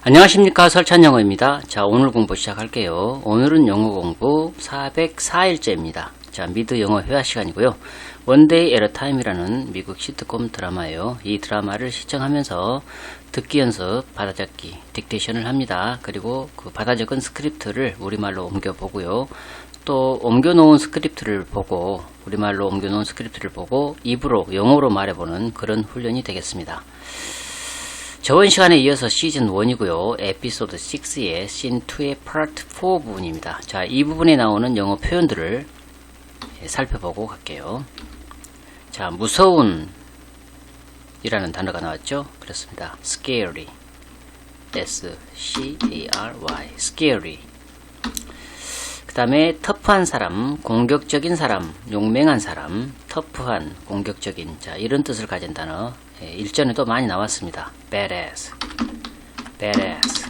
안녕하십니까, 설찬영어입니다. 자, 오늘 공부 시작할게요. 오늘은 영어 공부 404일째입니다. 자, 미드 영어 회화 시간이고요. 원데이 에러 타임이라는 미국 시트콤 드라마예요. 이 드라마를 시청하면서 듣기 연습, 받아적기, 딕테이션을 합니다. 그리고 그 받아적은 스크립트를 우리말로 옮겨보고요. 또 옮겨놓은 스크립트를 보고, 우리말로 옮겨놓은 스크립트를 보고 입으로 영어로 말해보는 그런 훈련이 되겠습니다. 저번 시간에 이어서 시즌 1이고요. 에피소드 6의 씬 2의 파트 4 부분입니다. 자, 이 부분에 나오는 영어 표현들을 살펴보고 갈게요. 자, 무서운 이라는 단어가 나왔죠? 그렇습니다. scary, S-C-A-R-Y, scary. 그 다음에 터프한 사람, 공격적인 사람, 용맹한 사람, 터프한, 공격적인, 자, 이런 뜻을 가진 단어 일전에도 많이 나왔습니다. badass, badass.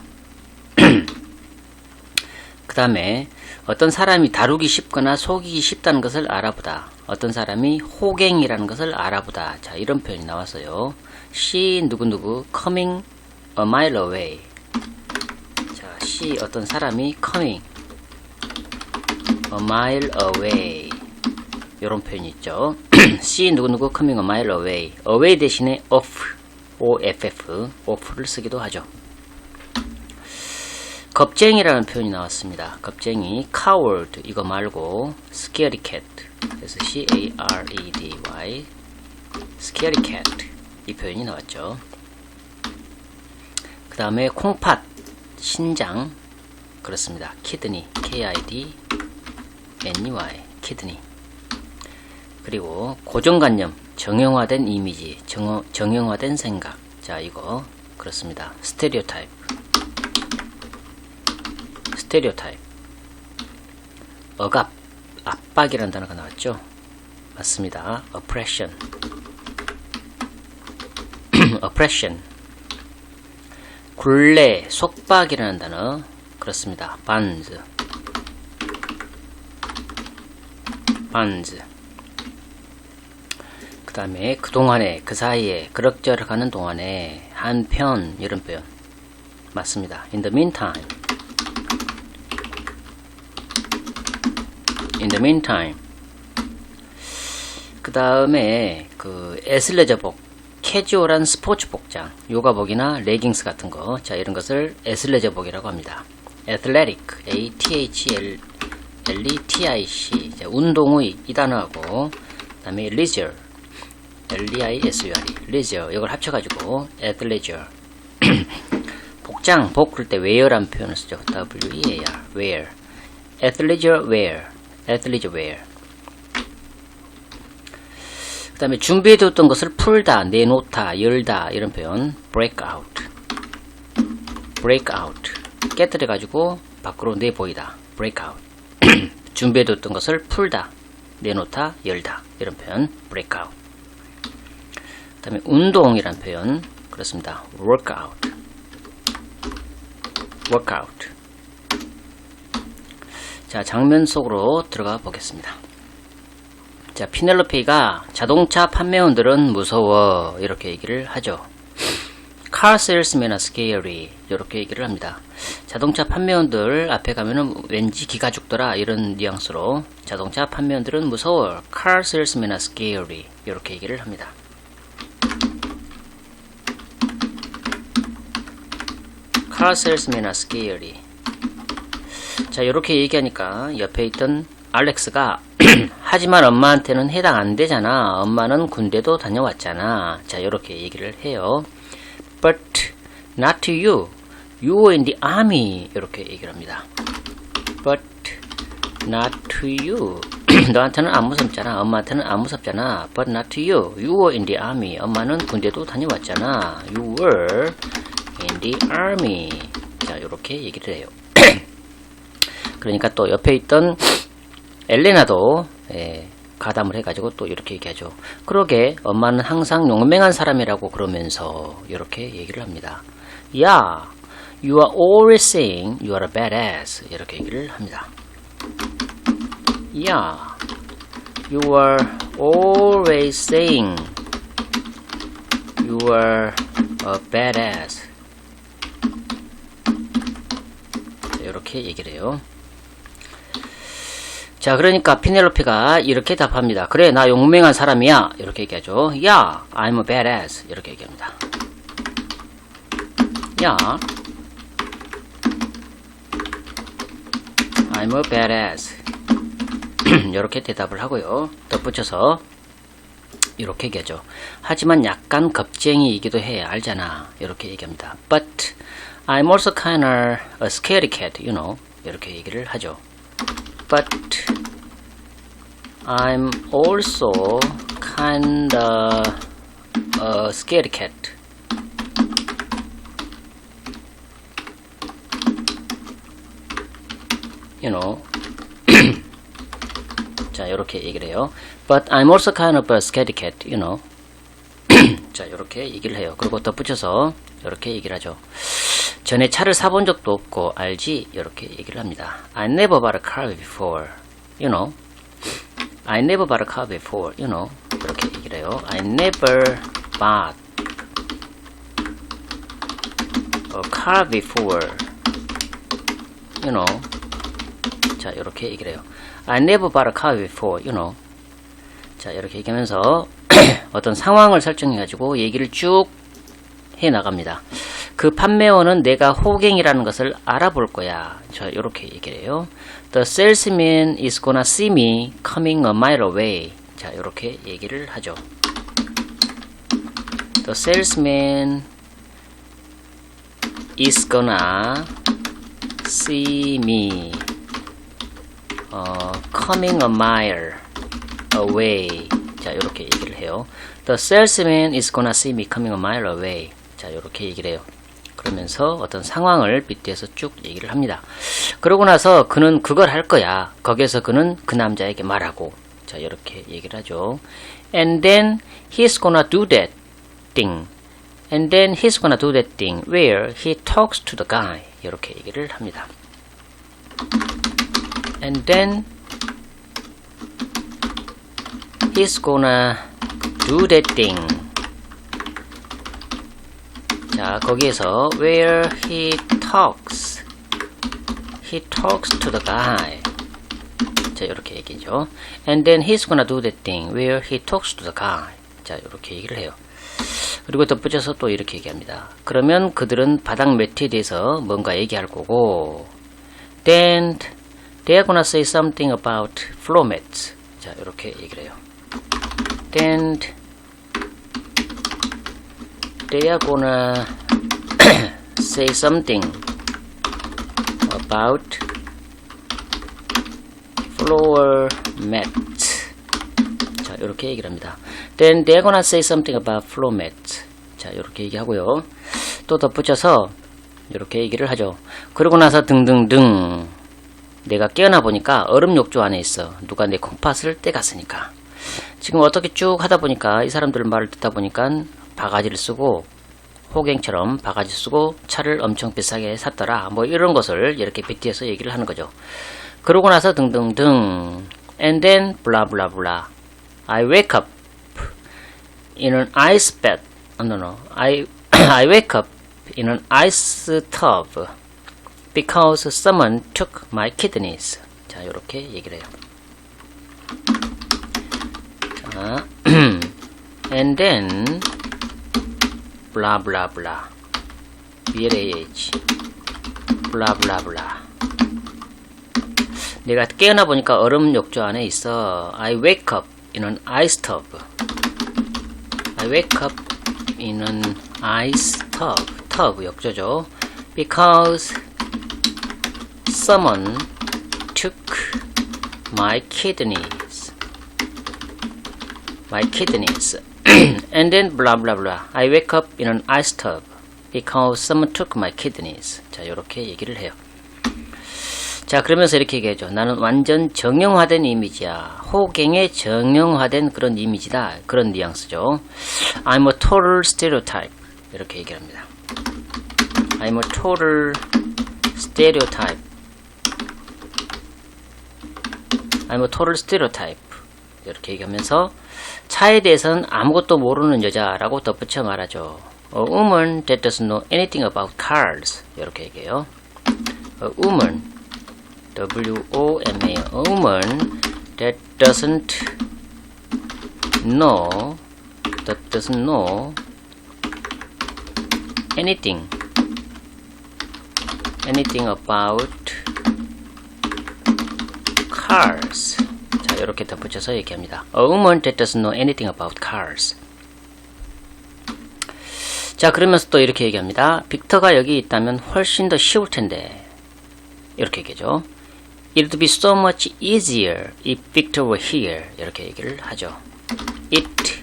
그 다음에 어떤 사람이 다루기 쉽거나 속이기 쉽다는 것을 알아보다. 어떤 사람이 호갱이라는 것을 알아보다. 자, 이런 표현이 나왔어요. she 누구누구 coming a mile away. 자, she 어떤 사람이 coming a mile away. 요런 표현이 있죠. see 누구누구 coming a mile away. away 대신에 off, off, off를 쓰기도 하죠. 겁쟁이라는 표현이 나왔습니다. 겁쟁이, coward 이거 말고 scaredy cat. 그래서 C-A-R-E-D-Y, scaredy cat 이 표현이 나왔죠. 그 다음에 콩팥, 신장, 그렇습니다. kidney, K-I-D-N-E-Y, kidney. 그리고 고정관념, 정형화된 이미지, 정형화된 생각. 자, 이거 그렇습니다. 스테레오타입, 스테레오타입. 억압, 압박이라는 단어가 나왔죠? 맞습니다. oppression, oppression. 굴레, 속박이라는 단어, 그렇습니다. bonds, bonds. 그 다음에 그동안에, 그 사이에, 그럭저럭 하는 동안에, 한편, 이런 표현 맞습니다. in the meantime, in the meantime. 그 다음에 그 애슬레저복, 캐주얼한 스포츠 복장, 요가복이나 레깅스 같은 거, 자, 이런 것을 애슬레저복이라고 합니다. athletic, A-T-H-L-E-T-I-C. 자, 운동의 이 단어하고, 그 다음에 leisure, L-E-I-S-U-R-E, leisure, 이걸 합쳐가지고 athleisure. 복장, 복 그럴 때 wear라는 표현을 쓰죠. W-E-A-R, wear, athleisure wear, athleisure wear. 그 다음에 준비해뒀던 것을 풀다, 내놓다, 열다, 이런 표현 break out, break out. 깨뜨려가지고 밖으로 내보이다, break out. 준비해뒀던 것을 풀다, 내놓다, 열다, 이런 표현 break out. 그 다음에 운동이란 표현 그렇습니다. workout, workout. 자, 장면 속으로 들어가 보겠습니다. 자, 피넬로페가 자동차 판매원들은 무서워 이렇게 얘기를 하죠. car salesmen are scary 이렇게 얘기를 합니다. 자동차 판매원들 앞에 가면은 왠지 기가 죽더라 이런 뉘앙스로 자동차 판매원들은 무서워, car salesmen are scary 이렇게 얘기를 합니다. car salesmen are scary. 자, 이렇게 얘기하니까 옆에 있던 알렉스가 하지만 엄마한테는 해당 안 되잖아. 엄마는 군대도 다녀왔잖아. 자, 이렇게 얘기를 해요. But not to you. You were in the army. 이렇게 얘기를 합니다. But not to you. 너한테는 안 무섭잖아. 엄마한테는 안 무섭잖아. But not to you. You were in the army. 엄마는 군대도 다녀왔잖아. You were in the army. 자, 이렇게 얘기를 해요. 그러니까 또 옆에 있던 엘레나도 가담을 해가지고 또 이렇게 얘기하죠. 그러게 엄마는 항상 용맹한 사람이라고 그러면서 이렇게 얘기를 합니다. Yeah, you are always saying you are a badass 이렇게 얘기를 합니다. Yeah, you are always saying you are a badass 이렇게 얘기를 해요. 자, 그러니까 피넬로페가 이렇게 답합니다. 그래, 나 용맹한 사람이야. 이렇게 얘기하죠. Yeah, I'm a badass. 이렇게 얘기합니다. Yeah, I'm a badass. 이렇게 대답을 하고요. 덧붙여서 이렇게 얘기하죠. 하지만 약간 겁쟁이이기도 해. 알잖아. 이렇게 얘기합니다. But I'm also kinda a scaredy cat, you know. 이렇게 얘기를 하죠. But I'm also kinda a scaredy cat. You know. 자, 이렇게 얘기를 해요. But I'm also kind of a scaredy cat, you know. 자, 이렇게 얘기를 해요. 그리고 덧붙여서 이렇게 얘기를 하죠. 전에 차를 사본 적도 없고 알지? 이렇게 얘기를 합니다. I never bought a car before, you know. I never bought a car before, you know. 이렇게 얘기를 해요. I never bought a car before, you know. 자, 이렇게 얘기를 해요. I never bought a car before, you know. 자, 이렇게 얘기하면서 어떤 상황을 설정해가지고 얘기를 쭉 해나갑니다. 그 판매원은 내가 호갱이라는 것을 알아볼 거야. 자, 이렇게 얘기를 해요. The salesman is gonna see me coming a mile away. 자, 이렇게 얘기를 하죠. The salesman is gonna see me coming a mile away. 자, 이렇게 얘기를 해요. The salesman is gonna see me coming a mile away. 자, 이렇게 얘기를 해요. 그러면서 어떤 상황을 빗대서 쭉 얘기를 합니다. 그러고 나서 그는 그걸 할 거야. 거기에서 그는 그 남자에게 말하고. 자, 이렇게 얘기를 하죠. And then he's gonna do that thing. And then he's gonna do that thing where he talks to the guy. 이렇게 얘기를 합니다. And then he's gonna do that thing. 자, 거기에서 where he talks to the guy. 자, 이렇게 얘기죠. And then he's gonna do that thing where he talks to the guy. 자, 이렇게 얘기를 해요. 그리고 덧붙여서 또 이렇게 얘기합니다. 그러면 그들은 바닥 매트에 대해서 뭔가 얘기할 거고, then they're gonna say something about floor mats. 자, 이렇게 얘기를 해요. Then they are gonna say something about floor mats. 자, 이렇게 얘기를 합니다. Then they're gonna say something about floor mats. 자, 이렇게 얘기하고요. 또 덧붙여서 이렇게 얘기를 하죠. 그러고 나서 등등등 내가 깨어나 보니까 얼음 욕조 안에 있어. 누가 내 콩팥을 떼갔으니까. 지금 어떻게 쭉 하다 보니까 이 사람들 말을 듣다 보니까 바가지를 쓰고 호갱처럼 바가지 쓰고 차를 엄청 비싸게 샀더라. 뭐 이런 것을 이렇게 빗대서 얘기를 하는 거죠. 그러고 나서 등등등 and then blah blah blah I wake up in an ice bath. No. I wake up in an ice tub because someone took my kidneys. 자, 이렇게 얘기를 해요. 자, and then blah blah blah BLAH blah blah blah 내가 깨어나 보니까 얼음 욕조 안에 있어. I wake up in an ice tub. I wake up in an ice tub. tub 욕조죠. Because someone took my kidneys. My kidneys. And then blah blah blah. I wake up in an ice tub because someone took my kidneys. 자, 이렇게 얘기를 해요. 자, 그러면서 이렇게 얘기하죠. 나는 완전 정형화된 이미지야. 호갱의 정형화된 그런 이미지다. 그런 뉘앙스죠. I'm a total stereotype. 이렇게 얘기를 합니다. I'm a total stereotype. I'm a total stereotype. 이렇게 얘기하면서 차에 대해서는 아무것도 모르는 여자라고 덧붙여 말하죠. A woman that doesn't know anything about cars. 이렇게 얘기해요. A woman, W-O-M-A, a woman that doesn't know anything about cars. 자, 이렇게 덧붙여서 얘기합니다. A woman that doesn't know anything about cars. 자, 그러면서 또 이렇게 얘기합니다. 빅터가 여기 있다면 훨씬 더 쉬울 텐데. 이렇게 얘기죠. It would be so much easier if Victor were here. 이렇게 얘기를 하죠. It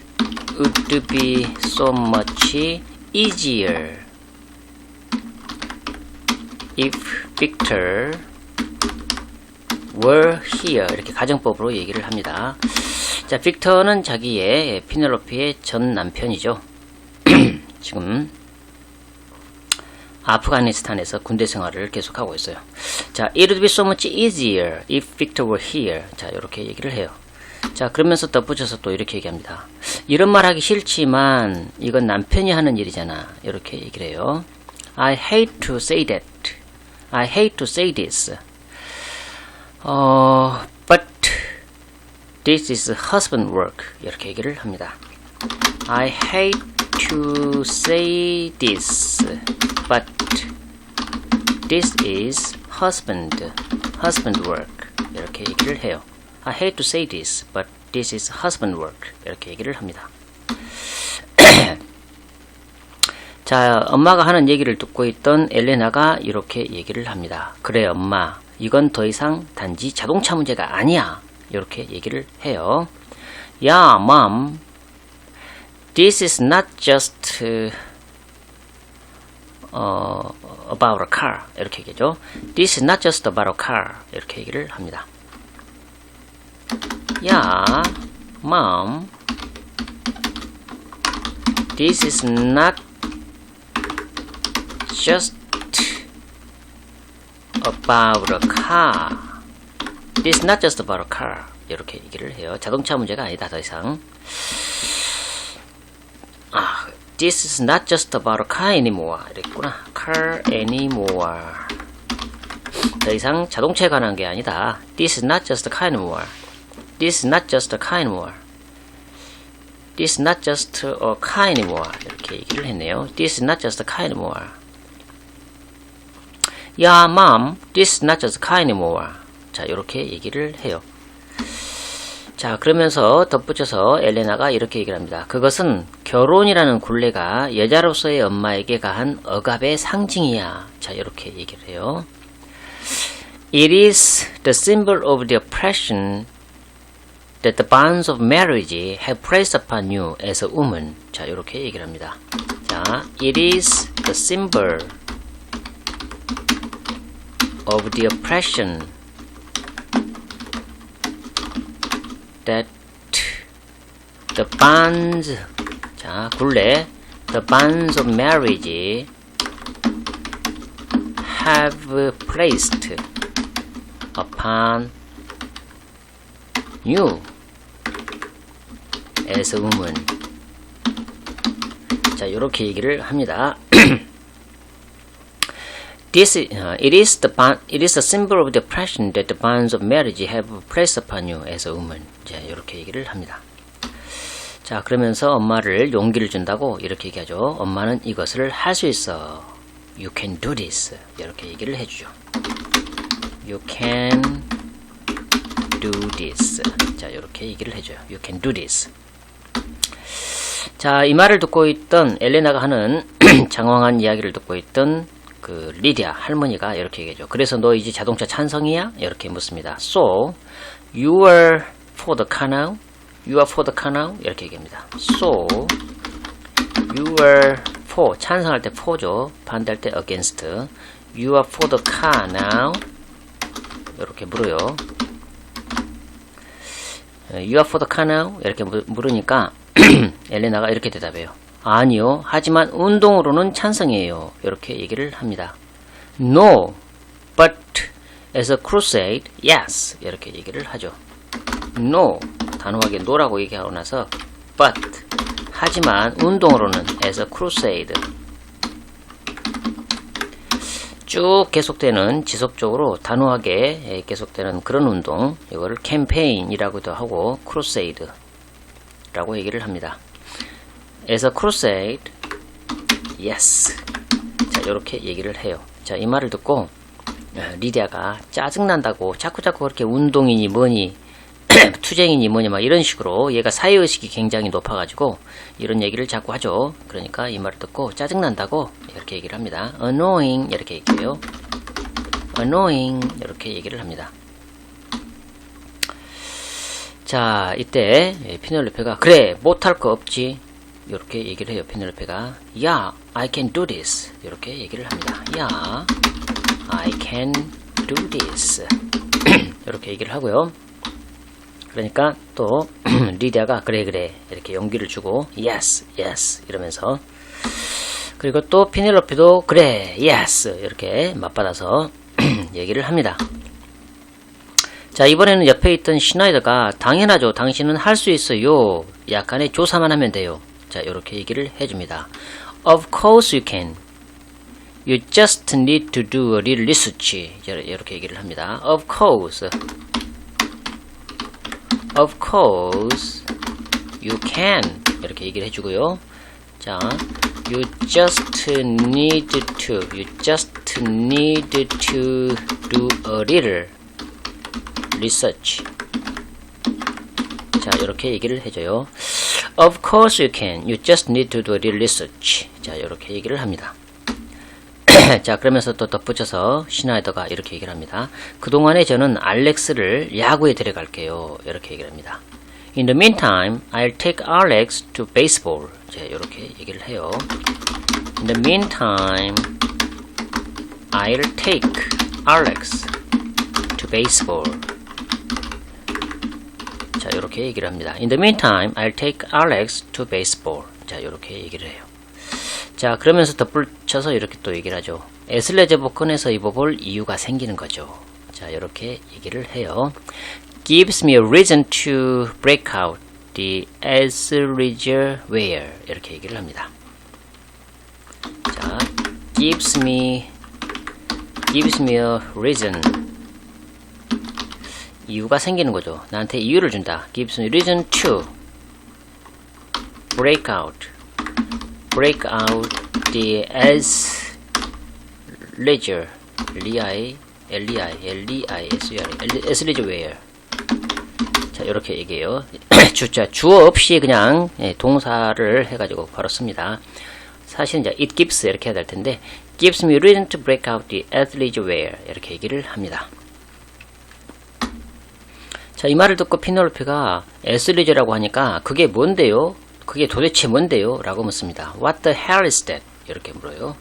would be so much easier if Victor were here. 이렇게 가정법으로 얘기를 합니다. 자, 빅터는 자기의 피넬로피의 전 남편이죠. 지금 아프가니스탄에서 군대 생활을 계속하고 있어요. 자, it would be so much easier if Victor were here. 자, 이렇게 얘기를 해요. 자, 그러면서 덧붙여서 또 이렇게 얘기합니다. 이런 말 하기 싫지만 이건 남편이 하는 일이잖아. 이렇게 얘기를 해요. I hate to say that. I hate to say this. But this is husband work. 이렇게 얘기를 합니다. I hate to say this, but this is husband work. 이렇게 얘기를 해요. I hate to say this, but this is husband work. 이렇게 얘기를 합니다. 자, 엄마가 하는 얘기를 듣고 있던 엘레나가 이렇게 얘기를 합니다. 그래, 엄마. 이건 더 이상 단지 자동차 문제가 아니야. 이렇게 얘기를 해요. Yeah, mom. This is not just about a car. 이렇게 얘기죠. This is not just about a car. 이렇게 얘기를 합니다. Yeah, mom. This is not just about a car. This is not just about a car. 이렇게 얘기를 해요. 자동차 문제가 아니다, 더 이상. This is not just about a car anymore. 이랬구나. Car anymore. 더 이상 자동차에 관한 게 아니다. This is not just a car anymore. This is not just a car anymore. This is not just a car anymore. 이렇게 얘기를 했네요. This is not just a car anymore. Yeah, mom. This is not just a car anymore. 자, 이렇게 얘기를 해요. 자, 그러면서 덧붙여서 엘레나가 이렇게 얘기를 합니다. 그것은 결혼이라는 굴레가 여자로서의 엄마에게 가한 억압의 상징이야. 자, 이렇게 얘기를 해요. It is the symbol of the oppression that the bonds of marriage have placed upon you as a woman. 자, 이렇게 얘기를 합니다. 자, it is the symbol of the oppression that the bonds, 자, 굴레, the bonds of marriage have placed upon you as a woman. 자, 이렇게 얘기를 합니다. It is the symbol of the oppression that the bonds of marriage have placed upon you as a woman. 자, 이렇게 얘기를 합니다. 자, 그러면서 엄마를 용기를 준다고 이렇게 얘기하죠. 엄마는 이것을 할 수 있어. You can do this. 이렇게 얘기를 해주죠. You can do this. 자, 이렇게 얘기를 해줘요. You can do this. 자, 이 말을 듣고 있던 엘레나가 하는 장황한 이야기를 듣고 있던 그 리디아 할머니가 이렇게 얘기하죠. 그래서 너 이제 자동차 찬성이야? 이렇게 묻습니다. So, you are for the car now? You are for the car now? 이렇게 얘기합니다. So, you are for, 찬성할 때 for죠. 반대할 때 against. You are for the car now? 이렇게 물어요. You are for the car now? 이렇게 물으니까 엘레나가 이렇게 대답해요. 아니요. 하지만 운동으로는 찬성이에요. 이렇게 얘기를 합니다. No, but as a crusade, yes. 이렇게 얘기를 하죠. No, 단호하게 no라고 얘기하고 나서 but, 하지만 운동으로는 as a crusade. 쭉 계속되는 지속적으로 단호하게 계속되는 그런 운동, 이거를 캠페인이라고도 하고 크루세이드라고 얘기를 합니다. As a crusade, yes. 자, 이렇게 얘기를 해요. 자, 이 말을 듣고 리디아가 짜증난다고 자꾸자꾸 그렇게 운동이니 뭐니 투쟁이니 뭐니 막 이런 식으로 얘가 사회의식이 굉장히 높아가지고 이런 얘기를 자꾸 하죠. 그러니까 이 말을 듣고 짜증난다고 이렇게 얘기를 합니다. Annoying 이렇게 얘기해요. Annoying 이렇게 얘기를 합니다. 자, 이때 피넬로페가 그래 못할 거 없지 이렇게 얘기를 해요. 피넬로페가 Yeah, I can do this 이렇게 얘기를 합니다. Yeah, I can do this 이렇게 얘기를 하고요. 그러니까 또 리디아가 그래 이렇게 용기를 주고 yes 이러면서, 그리고 또 피넬로페도 그래 yes 이렇게 맞받아서 얘기를 합니다. 자, 이번에는 옆에 있던 시나이더가 당연하죠, 당신은 할 수 있어요, 약간의 조사만 하면 돼요. 자, 이렇게 얘기를 해줍니다. Of course you can. You just need to do a little research. 이렇게 얘기를 합니다. Of course you can 이렇게 얘기를 해주고요. 자, you just need to do a little research. 자, 이렇게 얘기를 해줘요. Of course you can. You just need to do a little research. 자, 이렇게 얘기를 합니다. 자, 그러면서 또 덧붙여서 시나이더가 이렇게 얘기를 합니다. 그동안에 저는 알렉스를 야구에 데려갈게요. 이렇게 얘기를 합니다. In the meantime, I'll take Alex to baseball. 자, 이렇게 얘기를 해요. In the meantime, I'll take Alex to baseball. 자, 이렇게 얘기를 합니다. In the meantime, I'll take Alex to baseball. 자, 이렇게 얘기를 해요. 자, 그러면서 덧붙여서 이렇게 또 얘기를 하죠. 에슬레제보 꺼내서 입어볼 이유가 생기는 거죠. 자, 이렇게 얘기를 해요. Gives me a reason to break out the athleisure wear. 이렇게 얘기를 합니다. 자, gives me a reason. 이유가 생기는 거죠. 나한테 이유를 준다. Gives me a reason to break out the athleisure athleisure wear. 자, 이렇게 얘기해요. 주어 없이 그냥 동사를 해가지고 바로 씁니다. 사실은 이제 it gives 이렇게 해야 될 텐데, gives me reason to break out the athleisure wear 이렇게 얘기를 합니다. 자, 이 말을 듣고 피넬로페가 athleisure라고 하니까 그게 뭔데요? 그게 도대체 뭔데요? 라고 묻습니다. What the hell is that? 이렇게 물어요.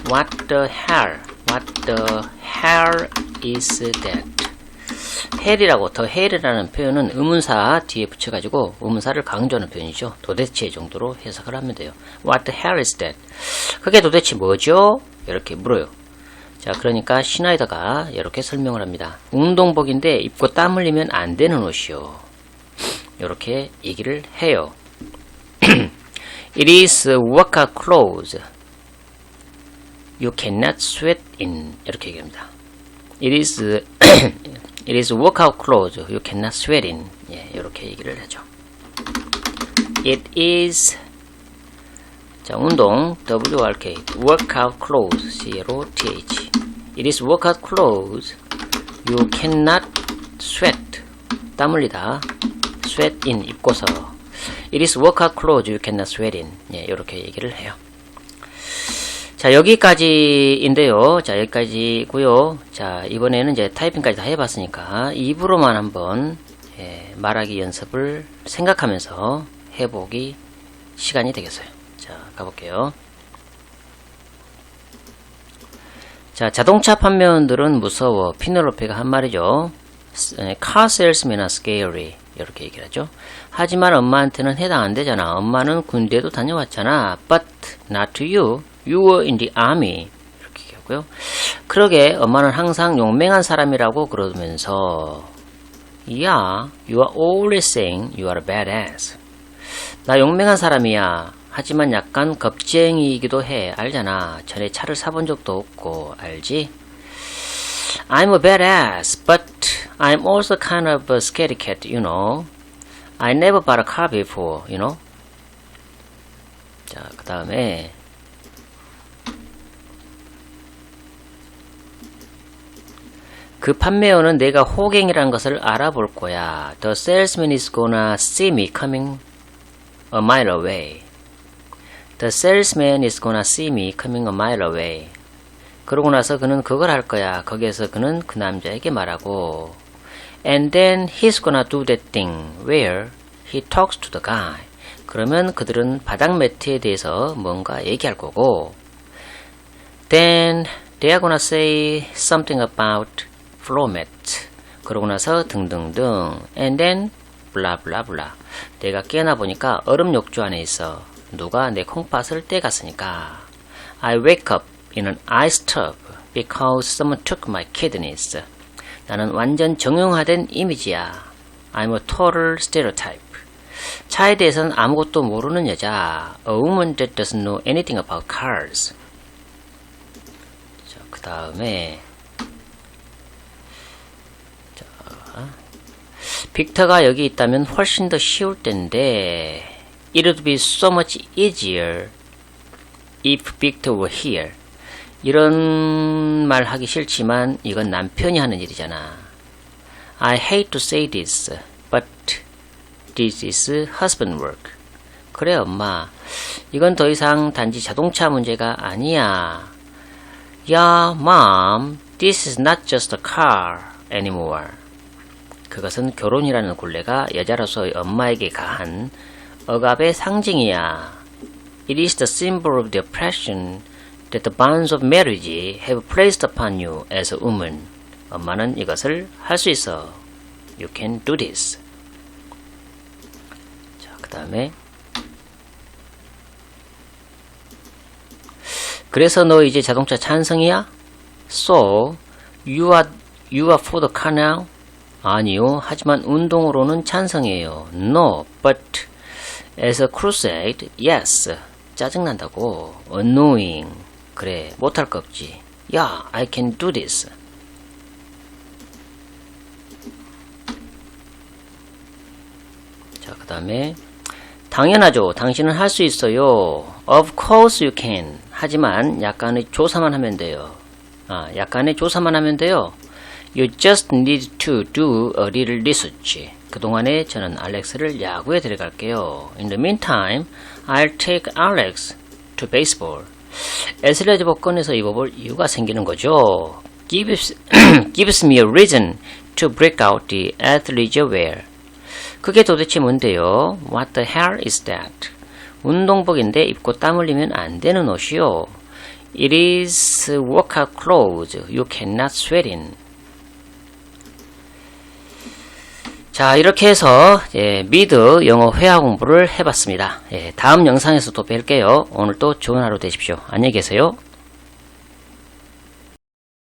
What the hell is that? hell이라고, 더 hell이라는 표현은 의문사 뒤에 붙여가지고 의문사를 강조하는 표현이죠. 도대체 정도로 해석을 하면 돼요. What the hell is that? 그게 도대체 뭐죠? 이렇게 물어요. 자, 그러니까 시나이더가 이렇게 설명을 합니다. 운동복인데 입고 땀 흘리면 안 되는 옷이요. 이렇게 얘기를 해요. It is workout clothes. You cannot sweat in. 이렇게 얘기합니다. It is workout clothes. You cannot sweat in. 예, 이렇게 얘기를 하죠. It is, 자, 운동 WRK workout clothes CLOTH. It is workout clothes. You cannot sweat. 땀 흘리다. sweat in 입고서. It is workout clothes you cannot sweat in. 예, 이렇게 얘기를 해요. 자, 여기까지인데요. 자, 여기까지고요. 자, 이번에는 이제 타이핑까지 다 해봤으니까 입으로만 한번 말하기 연습을 생각하면서 해보기 시간이 되겠어요. 자, 가볼게요. 자, 자동차 판매원들은 무서워. 피넬로페가 한 말이죠. Car salesmen are scary. 이렇게 얘기를 하죠. 하지만 엄마한테는 해당 안 되잖아. 엄마는 군대도 다녀왔잖아. But not to you. You were in the army. 이렇게 얘기하고요. 그러게 엄마는 항상 용맹한 사람이라고 그러면서 Yeah, you are always saying you are a badass. 나 용맹한 사람이야. 하지만 약간 겁쟁이이기도 해. 알잖아. 전에 차를 사본 적도 없고. 알지? I'm a badass, but I'm also kind of a scaredy cat, you know. I never bought a car before, you know. 자, 그 다음에 그 판매원은 내가 호갱이라는 것을 알아볼 거야. The salesman is gonna see me coming a mile away. The salesman is gonna see me coming a mile away. 그러고 나서 그는 그걸 할 거야. 거기에서 그는 그 남자에게 말하고 And then he's gonna do that thing where he talks to the guy. 그러면 그들은 바닥 매트에 대해서 뭔가 얘기할 거고 Then they're gonna say something about floor mat. 그러고 나서 등등등 And then 블라블라블라. 내가 깨어나 보니까 얼음 욕조 안에 있어. 누가 내 콩팥을 떼갔으니까. I wake up in an ice tub because someone took my kidneys. 나는 완전 정형화된 이미지야. I'm a total stereotype. 차에 대해서는 아무것도 모르는 여자. A woman that doesn't know anything about cars. 자, 그 다음에 빅터가 여기 있다면 훨씬 더 쉬울 텐데 It would be so much easier if Victor were here. 이런 말 하기 싫지만 이건 남편이 하는 일이잖아. I hate to say this, but this is husband work. 그래 엄마. 이건 더 이상 단지 자동차 문제가 아니야. Yeah, mom. This is not just a car anymore. 그것은 결혼이라는 굴레가 여자로서의 엄마에게 가한 억압의 상징이야. It is the symbol of the oppression that the bonds of marriage have placed upon you as a woman. 엄마는 이것을 할 수 있어. You can do this. 자, 그 다음에 그래서 너 이제 자동차 찬성이야? So, you are for the car now? 아니요. 하지만 운동으로는 찬성이에요. No, but as a crusade, yes. 짜증난다고. Annoying. 그래, 못할 거 없지. Yeah, I can do this. 자, 그 다음에 당연하죠. 당신은 할 수 있어요. Of course you can. 하지만 약간의 조사만 하면 돼요. 약간의 조사만 하면 돼요. You just need to do a little research. 그동안에 저는 알렉스를 야구에 데려갈게요. In the meantime, I'll take Alex to baseball. 애슬레즈 복권에서 입어볼 이유가 생기는 거죠. Gives me a reason to break out the athleisure wear. 그게 도대체 뭔데요? What the hell is that? 운동복인데 입고 땀 흘리면 안 되는 옷이요. It is workout clothes. You cannot sweat in. 자, 이렇게 해서 미드 영어 회화 공부를 해봤습니다. 다음 영상에서 또 뵐게요. 오늘도 좋은 하루 되십시오. 안녕히 계세요.